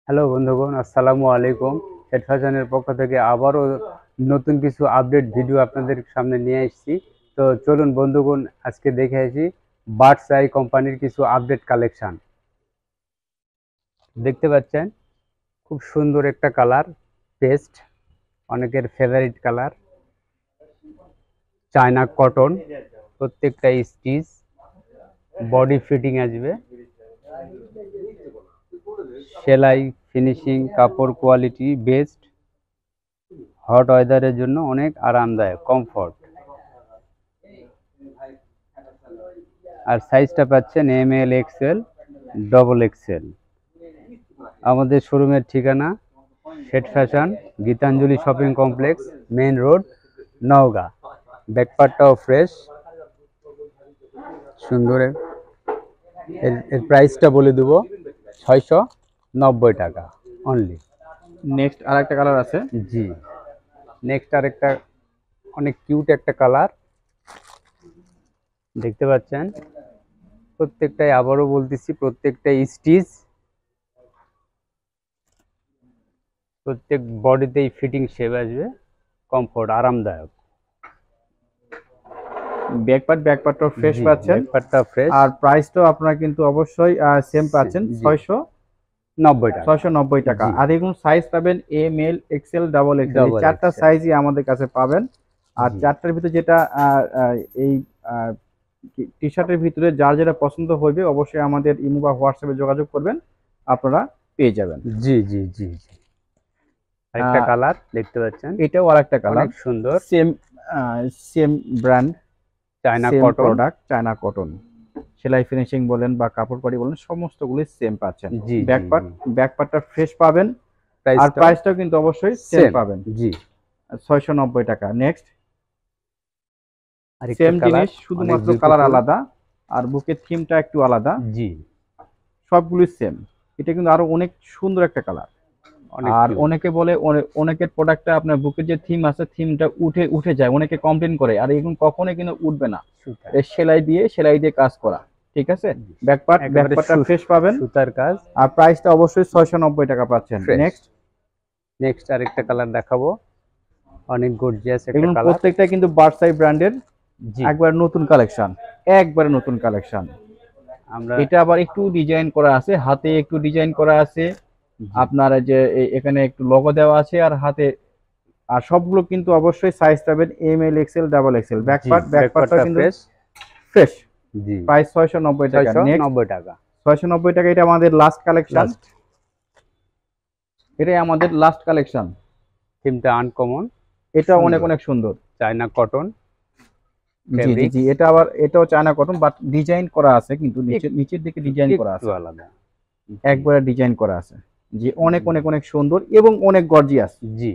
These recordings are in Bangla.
হ্যালো বন্ধুগণ, আসসালামু আলাইকুম। হেড ফ্যাশনের পক্ষ থেকে আবারও নতুন কিছু আপডেট ভিডিও আপনাদের সামনে নিয়ে এসেছি। তো চলুন বন্ধুগণ, আজকে দেখে আসি বার্ডস আই কোম্পানির কিছু আপডেট কালেকশন। দেখতে পাচ্ছেন খুব সুন্দর একটা কালার, পেস্ট, অনেকের ফেভারিট কালার, চায়না কটন, প্রত্যেকটা স্টিচ, বডি ফিটিং আসবে, সেলাই ফিনিশিং কাপড় কোয়ালিটি বেস্ট, হট ওয়েদারের জন্য অনেক আরামদায়ক, কমফর্ট। আর সাইজটা পাচ্ছেন M L, XL, double XL. আমাদের শোরুমের ঠিকানা Head Fashion, Gitanjali shopping complex, main road, Naogaon. ব্যাকপার্টটাও ফ্রেশ, সুন্দর। এর প্রাইসটা বলে দেবো 690 টাকা অনলি। নেক্সট আরেকটা কালার আছে। জি, নেক্সট আরেকটা অনেক কিউট একটা কালার দেখতে পাচ্ছেন। প্রত্যেকটাই, আবারও বলতেছি, প্রত্যেকটাই স্টিচ, প্রত্যেক বডিতেই ফিটিং শেপ আসবে, কমফোর্ট, আরামদায়ক। ব্যাকপার্টটা ফ্রেশ পাচ্ছেন, ব্যাকপার্টটা ফ্রেশ। আর প্রাইসটাও আপনারা কিন্তু অবশ্যই সেম পাচ্ছেন, 690 টাকা। আর এগুলো সাইজ পাবেন M L, XL, double XL, চারটা সাইজই আমাদের কাছে পাবেন। আর চারটার ভিতরে যেটা এই টি শার্টের ভিতরে যার যেটা পছন্দ হবে অবশ্যই আমাদের ইমো বা হোয়াটসঅ্যাপে যোগাযোগ করবেন, আপনারা পেয়ে যাবেন। জি জি জি জি। আরেকটা কালার দেখতে পাচ্ছেন, এটাও আরেকটা কালার, অনেক সুন্দর, same same brand, China same cotton product, China cotton. সেলাই ফিনিশিং বলেন বা কাপড় পাড়ি বলেন, সমস্তগুলো সেম পাচ্ছেন। ব্যাকপার্টটা ফ্রেশ পাবেন, আর প্রাইসটাও কিন্তু অবশ্যই সেম পাবেন। জি, 690 টাকা। নেক্সট আরেকটা সেম কালার, জিনিস, শুধুমাত্র কালার আলাদা, আর বুকের থিমটা একটু আলাদা। জি, সবগুলোই সেম। এটা কিন্তু আরো অনেক সুন্দর একটা কালার। আর অনেকে বলে অনেকের প্রোডাক্টটা আপনার বুকের যে থিম আছে, থিমটা উঠে উঠে যায়, অনেকে কমপ্লেন করে। আর এগুলো কখনোই কিন্তু উঠবে না, সেলাই দিয়ে কাজ করা। ঠিক আছে, ব্যাকপার্টটা ফ্রেশ পাবেন, সুতার কাজ। আর প্রাইসটা অবশ্যই 690 টাকা পাচ্ছেন। নেক্সট আরেকটা কালার দেখাবো, অনেক গর্জিয়াস একটা কালার। প্রত্যেকটা কিন্তু বার্ডস আই ব্র্যান্ডের একবার নতুন কালেকশন, একবারে নতুন কালেকশন। আমরা এটা আবার একটু ডিজাইন করা আছে, হাতে একটু ডিজাইন করা আছে, আপনার যে এখানে একটু লোগো দেওয়া আছে আর হাতে। আর সবগুলো কিন্তু অবশ্যই সাইজ পাবেন M L, XL, double XL. ব্যাকপার্টটা কিন্তু ফ্রেশ। জি, প্রাইস 690 টাকা। 690 টাকা, 690 টাকা। এটা আমাদের লাস্ট কালেকশন, এটাই আমাদের লাস্ট কালেকশন। থিমটা আনকমন, এটা অনেক অনেক সুন্দর, চায়না কটন। জি জি জি। এটা আবার এটাও চায়না কটন, বাট ডিজাইন করা আছে, কিন্তু নিচের দিকে ডিজাইন করা আছে আলাদা, একবারে ডিজাইন করা আছে। জি, অনেক অনেক অনেক সুন্দর এবং অনেক গর্জিয়াস। জি,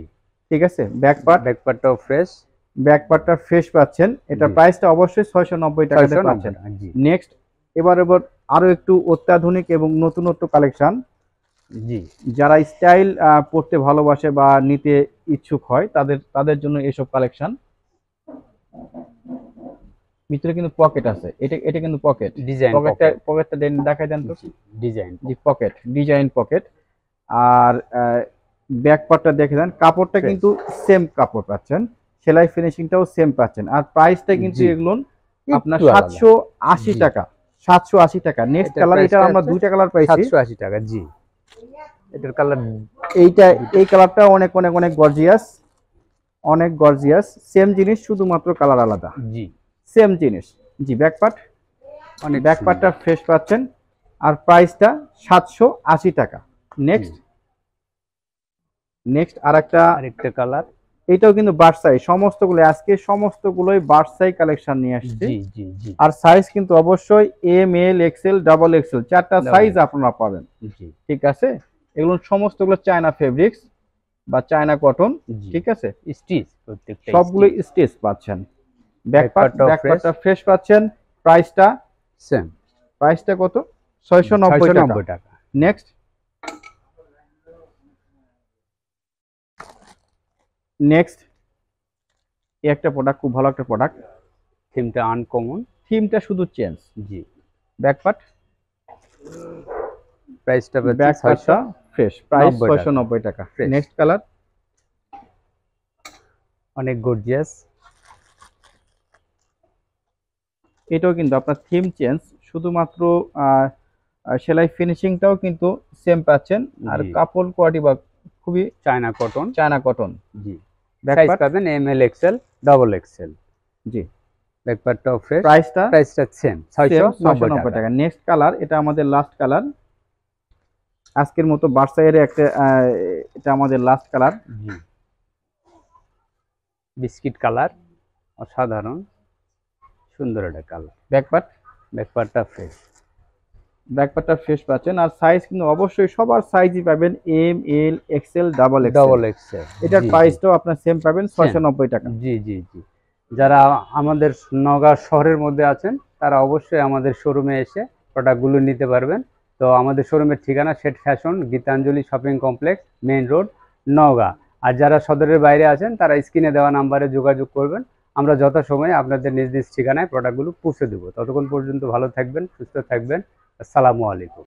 ঠিক আছে। ব্যাকপার্টটাও ফ্রেশ, ব্যাকপার্টটা ফ্রেশ পাচ্ছেন। এটা প্রাইসটা অবশ্যই 690 টাকাতে পাচ্ছেন। নেক্সট এবার আরো একটু অত্যাধুনিক এবং নতুনত্ব কালেকশন। জি, যারা স্টাইল পড়তে ভালোবাসে বা নিতে ইচ্ছুক হয়, তাদের জন্য এসব কালেকশন। ভিতরে কিন্তু পকেট আছে, এটা কিন্তু পকেট, পকেটটা দেখাই দেন তো। Design pocket. আর ব্যাকপার্টটা দেখে দেন, কাপড়টা কিন্তু সেম কাপড় পাচ্ছেন, সেলাই ফিনিশিংটাও সেম পাচ্ছেন। আর প্রাইসটা কিন্তু এগুলো আপনার 780 টাকা, 780 টাকা। নেক্সট কালার, এটা আমরা দুইটা কালার পাইছি, 780 টাকা। জি, এটার কালার, এই কালারটা অনেক অনেক অনেক গর্জিয়াস, অনেক গর্জিয়াস। সেম জিনিস, শুধুমাত্র কালার আলাদা। জি, সেম জিনিস। জি, ব্যাকপার্টটা ফ্রেশ পাচ্ছেন, আর প্রাইসটা 780 টাকা। নেক্সট আরেকটা কালার, এটাও কিন্তু বার্সাই। সমস্তগুলোই বার্সাই কালেকশন নিয়ে আসছে। আর সাইজ কিন্তু অবশ্যই M L, XL, double XL, চারটা সাইজ আপনারা পাবেন। ঠিক আছে। এগুলো সমস্তগুলো চায়না ফেব্রিক্স বা চায়না কটন। ঠিক আছে, স্টিচ, সবগুলো স্টিচ পাচ্ছেন। ব্যাকপার্টটা ফ্রেশ পাচ্ছেন। প্রাইসটা সেম। প্রাইসটা কত? 690 টাকা। নেক্সট একটা প্রোডাক্ট, খুব ভালো একটা প্রোডাক্ট। থিমটা আনকমন, থিমটা শুধু চেঞ্জ। জি। ব্যাকপার্টটা ফ্রেশ, প্রাইস 90 টাকা। 690 টাকা। Fresh। নেক্সট কালার, অনেক গর্জিয়াস। এটাও কিন্তু আপনার থিম চেঞ্জ, শুধুমাত্র সেলাই ফিনিশিংটাও কিন্তু সেম পাচ্ছেন, আর জি। কাপড় কোয়ালিটি বা খুবই চায়না কটন। China cotton. জি। ব্যাক সাইজ পার্ট, পাবেন M L XL double XL. জি। ব্যাক পার্টটাও ফ্রেশ। প্রাইসটা প্রাইসটা সেম 690 690 টাকা। টাকা। নেক্সট কালার, এটা আমাদের লাস্ট কালার আজকের মতো, বার্সাইয়ের একটা এটা আমাদের লাস্ট কালার। জি। বিস্কিট কালার, অসাধারণ সুন্দর একটা কালার। ব্যাক পার্ট, ব্যাক পার্টটা ফ্রেশ। ব্যাক পার্টটা ফ্রেশ পাচ্ছেন, আর সাইজ কিন্তু অবশ্যই সবার সাইজই পাবেন, M L XL double double XL. XL. এটার প্রাইসটাও আপনার সেম পাবেন 690 টাকা। জি জি জি। যারা আমাদের নওগাঁ শহরের মধ্যে আছেন তারা অবশ্যই আমাদের শোরুমে এসে প্রোডাক্টগুলো নিতে পারবেন। তো আমাদের শোরুমের ঠিকানা Sheth Fashion, Gitanjali shopping complex, main road, Naogaon. আর যারা সদরের বাইরে আছেন তারা স্ক্রিনে দেওয়া নাম্বারে যোগাযোগ করবেন, আমরা যথাসময়ে আপনাদের নিজ নিজ ঠিকানায় প্রোডাক্টগুলো পৌঁছে দেবো। ততক্ষণ পর্যন্ত ভালো থাকবেন, সুস্থ থাকবেন। আসসালামু আলাইকুম।